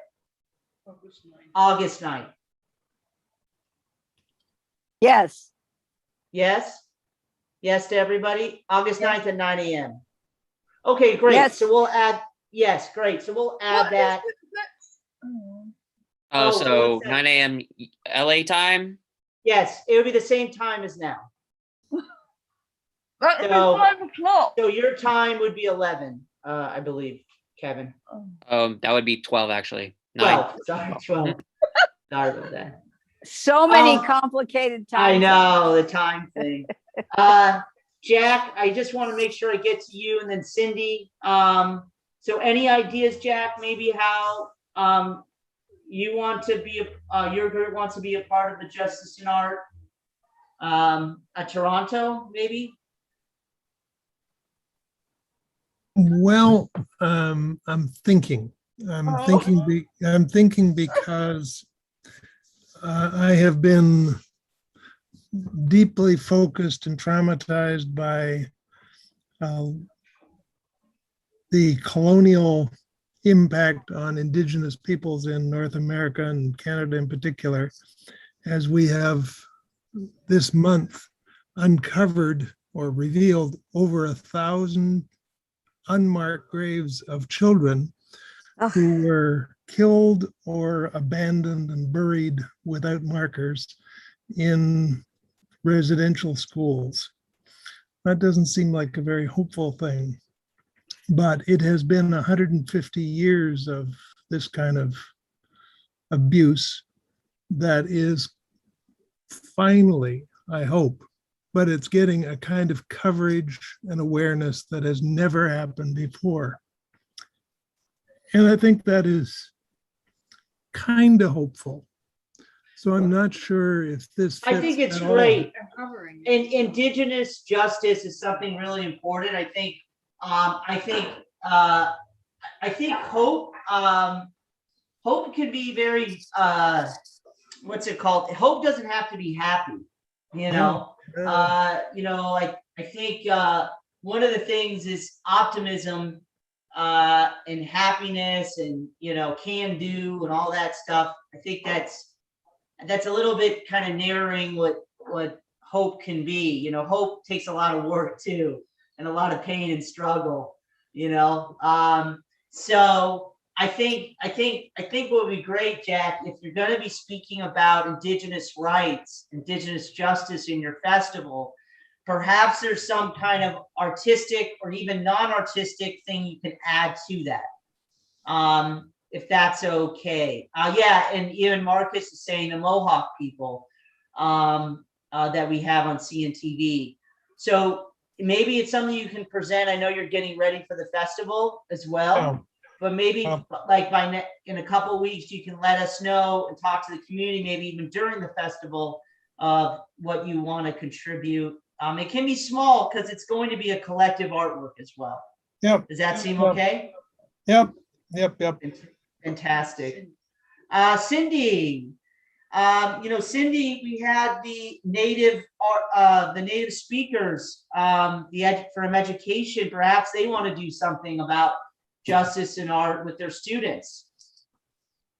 August 9th. Yes. Yes. Yes to everybody. August 9th at 9 a.m. Okay, great. Yes. So we'll add, yes, great. So we'll add that. So what's that? 9 a.m. LA time? Yes, it would be the same time as now. That would be 5 o'clock. So your time would be 11, I believe, Kevin. That would be 12 actually. 9. 12, sorry, 12. Sorry about that. So many complicated times. I know, the time thing. Jack, I just want to make sure I get to you, and then Cindy. So any ideas, Jack, maybe how you want to be, your group wants to be a part of the Justice in Art at Toronto, maybe? Well, I'm thinking because I have been deeply focused and traumatized by the colonial impact on Indigenous peoples in North America and Canada in particular, as we have this month uncovered or revealed over 1,000 unmarked graves of children who were killed or abandoned and buried without markers in residential schools. That doesn't seem like a very hopeful thing, but it has been 150 years of this kind of abuse that is finally, I hope, but it's getting a kind of coverage and awareness that has never happened before. And I think that is kind of hopeful. So I'm not sure if this fits. I think it's great. And Indigenous justice is something really important. I think hope hope can be very what's it called? Hope doesn't have to be happy, you know. I think one of the things is optimism and happiness and can do and all that stuff. I think that's a little bit kind of narrowing what hope can be. Hope takes a lot of work too, and a lot of pain and struggle. So I think what would be great, Jack, if you're going to be speaking about Indigenous rights, Indigenous justice in your festival, perhaps there's some kind of artistic or even non-artistic thing you can add to that. If that's okay. And even Marcus is saying the Mohawk people that we have on CNTV. So maybe it's something you can present. I know you're getting ready for the festival as well, but maybe in a couple of weeks, you can let us know and talk to the community, maybe even during the festival, of what you want to contribute. It can be small because it's going to be a collective artwork as well. Yep. Does that seem okay? Yep. Fantastic. Cindy, Cindy, we had the native speakers, from education. Perhaps they want to do something about justice and art with their students,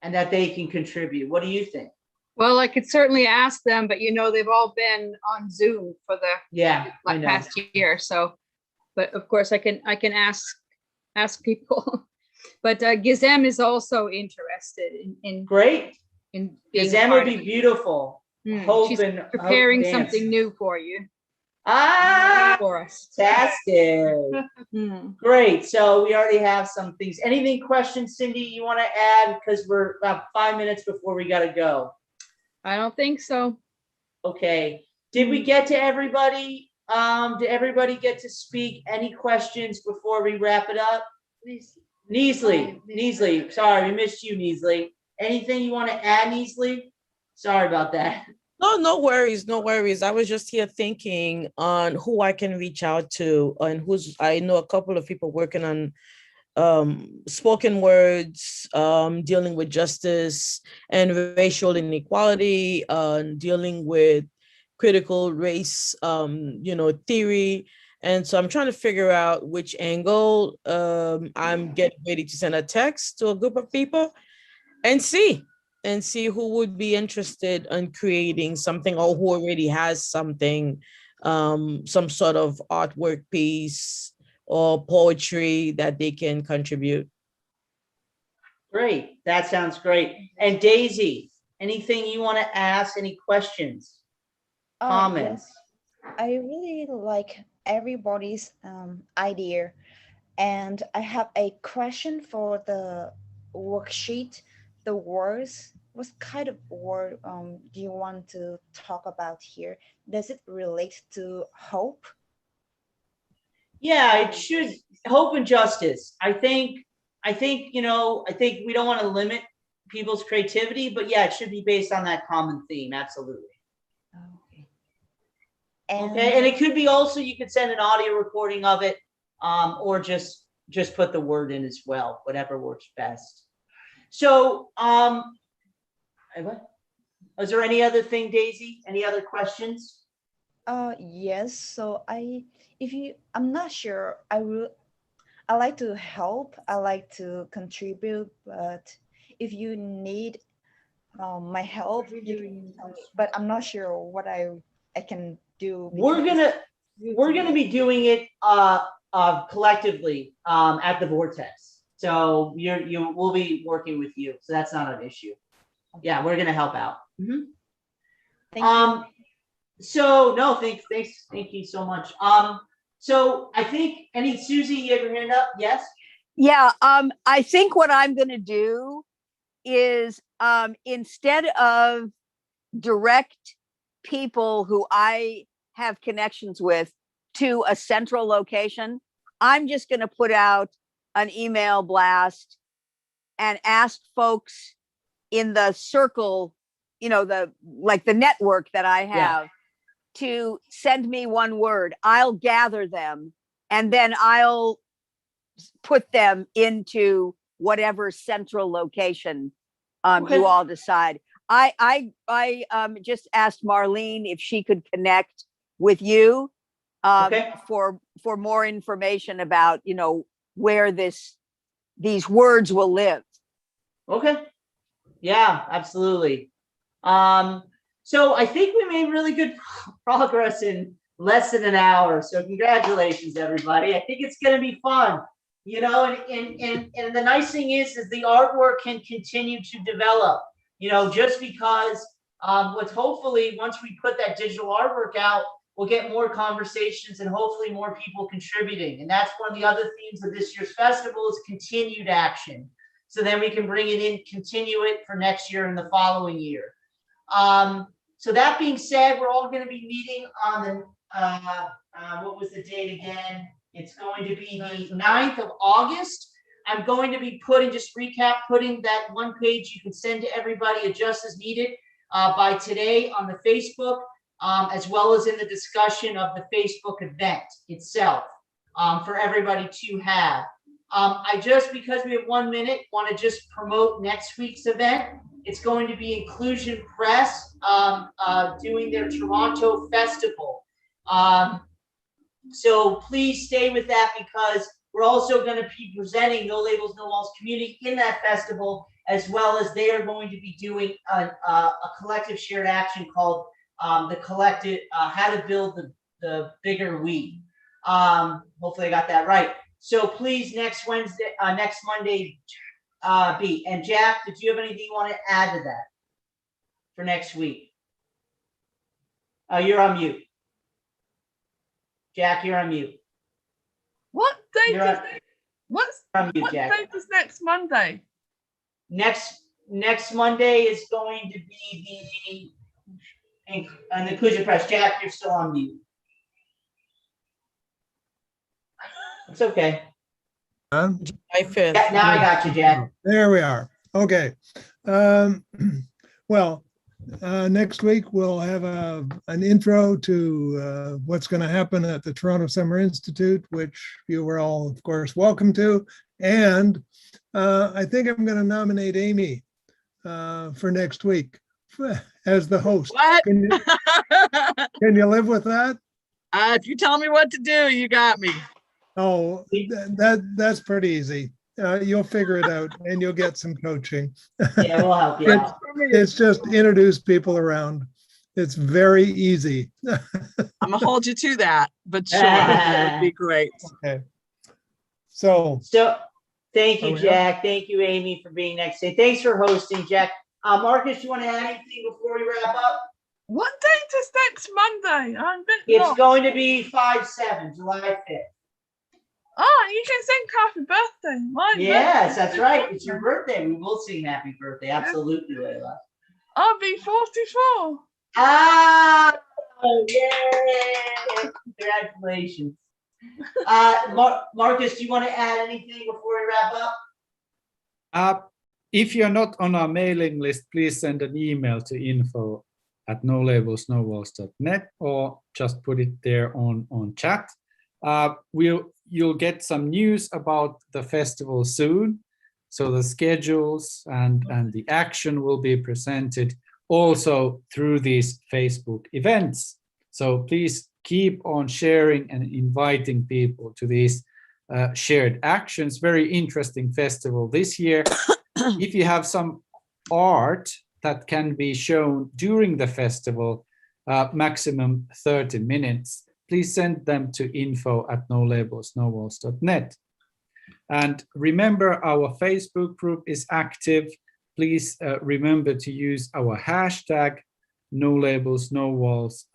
and that they can contribute. What do you think? Well, I could certainly ask them, but they've all been on Zoom for the past year. So, but of course I can ask people. But Gizem is also interested in great. In Gizem would be beautiful. She's preparing something new for you. Ah, for us. fantastic. Great. So we already have some things. Anything questions, Cindy, you want to add? Because we're about 5 minutes before we got to go. I don't think so. Okay. Did we get to everybody? Did everybody get to speak? Any questions before we wrap it up? Neasley. Sorry, we missed you, Neasley. Anything you want to add, Neasley? Sorry about that. No, no worries, no worries. I was just here thinking on who I can reach out to and I know a couple of people working on spoken words, dealing with justice and racial inequality, dealing with critical race, theory. And so I'm trying to figure out which angle. I'm getting ready to send a text to a group of people and see who would be interested in creating something or who already has something, some sort of artwork piece or poetry that they can contribute. Great. That sounds great. And Daisy, anything you want to ask? Any questions? Comments? Yes. I really like everybody's idea. And I have a question for the worksheet. The words, what kind of word do you want to talk about here? Does it relate to hope? Yeah, it should. Hope and justice. I think we don't want to limit people's creativity, but yeah, it should be based on that common theme. Absolutely. Okay, and it could be also, you could send an audio recording of it, or just put the word in as well, whatever works best. So, what? Was there any other thing, Daisy? Any other questions? Yes. So I'm not sure. I like to help. I like to contribute, but if you need my help, but I'm not sure what I can do. We're gonna be doing it collectively at the Vortex. So we'll be working with you. So that's not an issue. Yeah, we're gonna help out. Thank you. So no, thank you so much. So I think Susie, you have your hand up? Yes. Yeah. I think what I'm going to do is instead of direct people who I have connections with to a central location, I'm just going to put out an email blast and ask folks in the circle, the network that I have, to send me one word. I'll gather them and then I'll put them into whatever central location you all decide. I just asked Marlene if she could connect with you for more information about where these words will live. Okay. Yeah, absolutely. So I think we made really good progress in less than an hour. So congratulations, everybody. I think it's going to be fun. And the nice thing is the artwork can continue to develop. Just because what's hopefully once we put that digital artwork out, we'll get more conversations and hopefully more people contributing. And that's one of the other themes of this year's festival is continued action. So then we can bring it in, continue it for next year and the following year. So that being said, we're all going to be meeting on the, what was the date again? It's going to be the 9th of August. I'm going to be putting that one page you can send to everybody at Just As Needed by today on the Facebook, as well as in the discussion of the Facebook event itself for everybody to have. Because we have 1 minute, want to just promote next week's event. It's going to be Inclusion Press doing their Toronto Festival. So please stay with that because we're also going to be presenting No Labels, No Walls community in that festival, as well as they are going to be doing a collective shared action called the collective, How to Build the Bigger We. Hopefully I got that right. So please next Monday, be. And Jack, did you have anything you want to add to that for next week? You're on mute. Jack, you're on mute. What date You're is on, what's you're on mute, what Jack. date is next Monday? Next Monday is going to be and the Kuja Press. Jack, you're still on mute. It's okay. Huh? Yeah, now I got you, Jack. There we are. Okay. Well, next week we'll have an intro to what's going to happen at the Toronto Summer Institute, which you were all, of course, welcome to. And I think I'm going to nominate Amy for next week as the host. What? Can you live with that? If you tell me what to do, you got me. Oh, that's pretty easy. You'll figure it out and you'll get some coaching. Yeah, we'll help you out. It's just introduce people around. It's very easy. I'm gonna hold you to that, but sure, that would be great. Okay. So thank you, we Jack. Thank you, Amy, for being next day. Thanks for hosting, Jack. Marcus, you want to add anything before we wrap up? What date is next Monday? I'm a bit It's lost. going to be 5/7, July 5th. Oh, you can sing happy birthday. Yes, that's right. It's your birthday. We will sing happy birthday. Absolutely, Layla. I'll be 44. Ah, yay! Congratulations. Marcus, do you want to add anything before we wrap up? If you're not on our mailing list, please send an email to info@nolabelsnowalls.net or just put it there on chat. You'll get some news about the festival soon. So the schedules and the action will be presented also through these Facebook events. So please keep on sharing and inviting people to these shared actions. Very interesting festival this year. If you have some art that can be shown during the festival, maximum 30 minutes, please send them to info@nolabelsnowalls.net. And remember, our Facebook group is active. Please remember to use our hashtag #NoLabelsNoWalls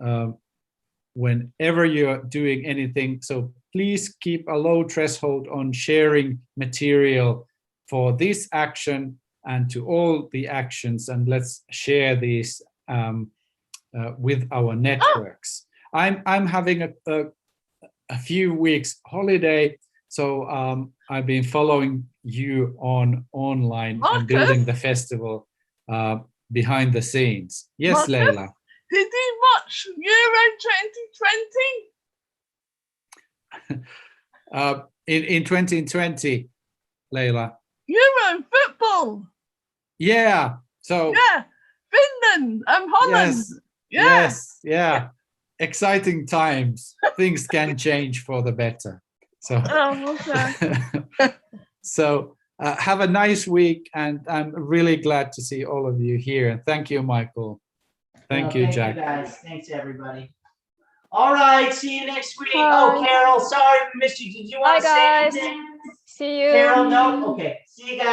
whenever you're doing anything. So please keep a low threshold on sharing material for this action and to all the actions, and let's share these with our networks. I'm having a few weeks holiday, so I've been following you online and building the festival behind the scenes. Yes, Marcus, Leila. Did you watch Euro 2020? In 2020, Leila. Euro football. Yeah. So. Yeah, Finland and Holland. Yes. Yeah. Exciting times. Things can change for the better. So. Oh, okay. So have a nice week, and I'm really glad to see all of you here. And thank you, Michael. Thank you, Jack. Thank you, guys. Thanks, everybody. All right. See you next week. Bye. Oh, Carol, sorry we missed you. Did you want to say anything? See you. Carol, no? Okay. See you guys.